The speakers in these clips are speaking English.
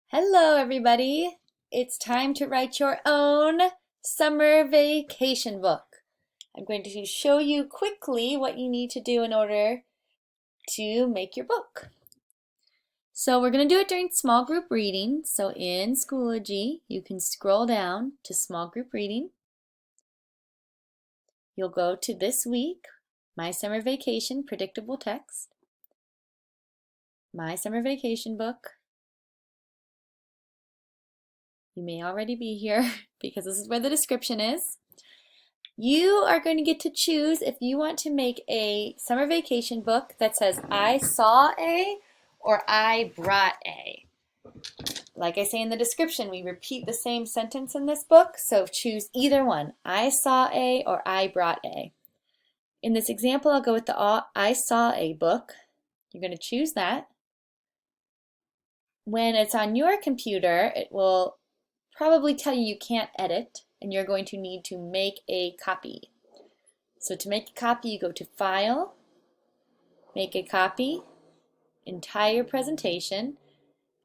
Hello, everybody. It's time to write your own summer vacation book. I'm going to show you quickly what you need to do in order to make your book. So we're going to do it during small group reading. So in Schoology, you can scroll down to small group reading. You'll go to this week, My Summer Vacation Predictable Text, My Summer Vacation Book. You may already be here because this is where the description is. You are going to get to choose if you want to make a summer vacation book that says I saw a or I brought a. Like I say in the description, we repeat the same sentence in this book, so choose either one. I saw a or I brought a. In this example, I'll go with the I saw a book. You're going to choose that. When it's on your computer, it will probably tell you you can't edit, and you're going to need to make a copy. So to make a copy, you go to File, Make a Copy, Entire Presentation,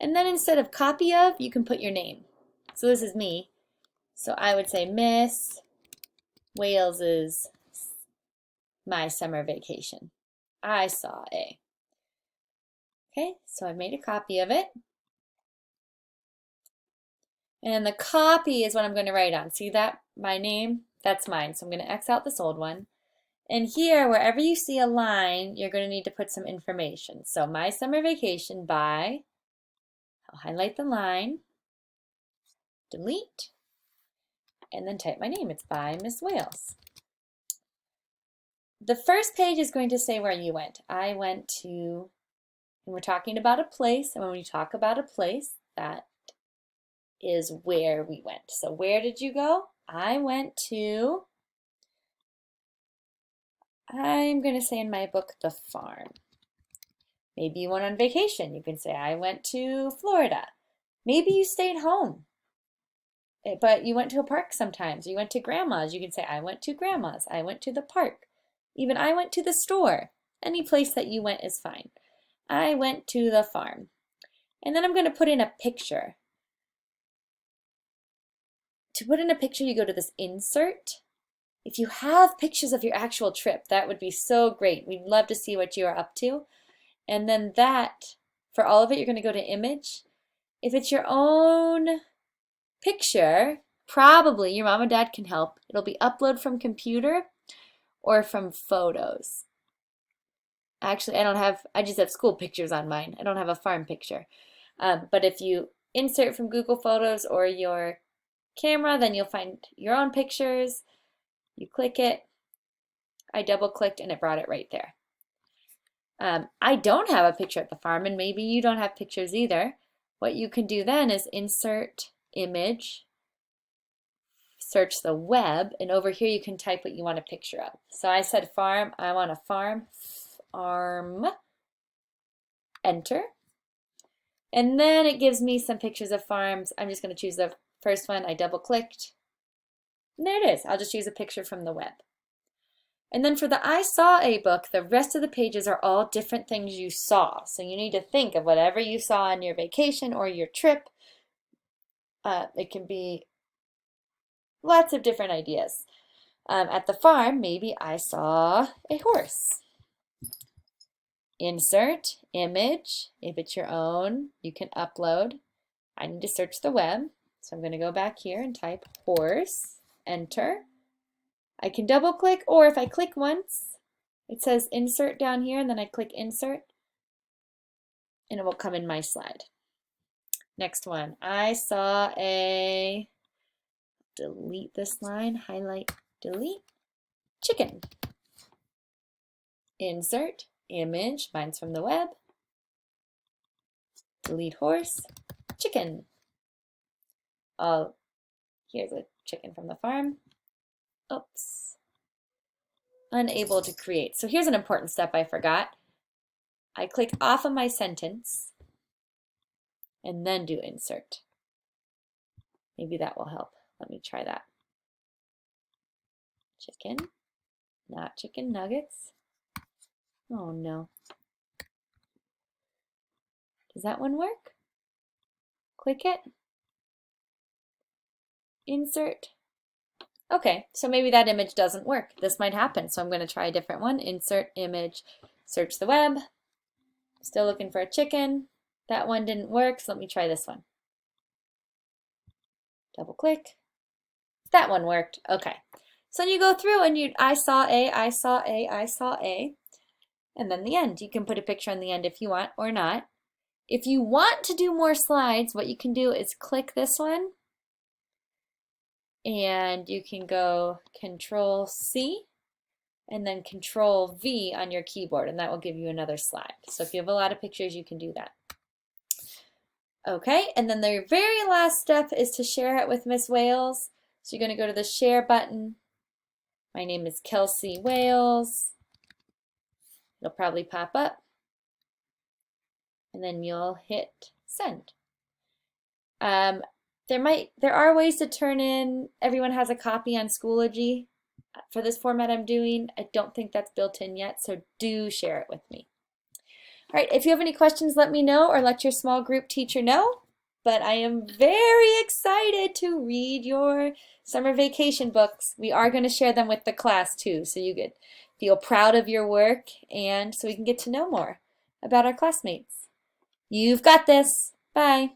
and then instead of Copy Of, you can put your name. So this is me. So I would say Miss Wales's My Summer Vacation. I saw a. Okay, so I've made a copy of it. And the copy is what I'm going to write on. See that? My name, that's mine. So I'm going to X out this old one. And here, wherever you see a line, you're going to need to put some information. So My Summer Vacation by, I'll highlight the line, delete, and then type my name. It's by Miss Wales. The first page is going to say where you went. I went to, and we're talking about a place, and when we talk about a place, that is where we went. So where did you go? I went to, I'm going to say in my book, the farm. Maybe you went on vacation. You can say, I went to Florida. Maybe you stayed home, but you went to a park sometimes. You went to grandma's. You can say, I went to grandma's. I went to the park. Even I went to the store. Any place that you went is fine. I went to the farm. And then I'm going to put in a picture. To put in a picture, you go to this insert. If you have pictures of your actual trip, that would be so great. We'd love to see what you are up to. And then that, for all of it, you're going to go to image. If it's your own picture, probably your mom and dad can help. It'll be upload from computer or from photos. Actually, I just have school pictures on mine. I don't have a farm picture. But if you insert from Google Photos or your camera, then you'll find your own pictures. You click it. I double clicked and it brought it right there. I don't have a picture at the farm, and maybe you don't have pictures either. What you can do then is insert image, search the web, and over here you can type what you want a picture of. So I said farm, I want a farm, enter. And then it gives me some pictures of farms. I'm just going to choose the first one. I double clicked. And there it is. I'll just use a picture from the web. And then for the I saw a book, the rest of the pages are all different things you saw. So you need to think of whatever you saw on your vacation or your trip. It can be lots of different ideas. At the farm, maybe I saw a horse. Insert, image. If it's your own, you can upload. I need to search the web. So I'm going to go back here and type horse, enter. I can double click, or if I click once, it says insert down here, and then I click insert, and it will come in my slide. Next one, I saw a, delete this line, highlight, delete, chicken. Insert, image, mine's from the web, delete horse, chicken. Oh, here's a chicken from the farm. Oops. Unable to create. So here's an important step I forgot. I click off of my sentence and then do insert. Maybe that will help. Let me try that. Chicken, not chicken nuggets. Oh no. Does that one work? Click it. Insert. Okay, so maybe that image doesn't work. This might happen, so I'm going to try a different one. Insert image, search the web. Still looking for a chicken. That one didn't work, so let me try this one. Double click. That one worked. Okay. So you go through and I saw A, I saw A, I saw A, and then the end. You can put a picture on the end if you want or not. If you want to do more slides, what you can do is click this one, and you can go Control C and then Control V on your keyboard, and that will give you another slide. So if you have a lot of pictures, you can do that. Okay, and then the very last step is to share it with Miss Wales. So you're going to go to the share button. My name is Kelsey Wales. It'll probably pop up. And then you'll hit send. There are ways to turn in, everyone has a copy on Schoology. For this format I'm doing, I don't think that's built in yet, so do share it with me. All right, if you have any questions, let me know or let your small group teacher know. But I am very excited to read your summer vacation books. We are going to share them with the class too, so you get feel proud of your work and so we can get to know more about our classmates. You've got this. Bye.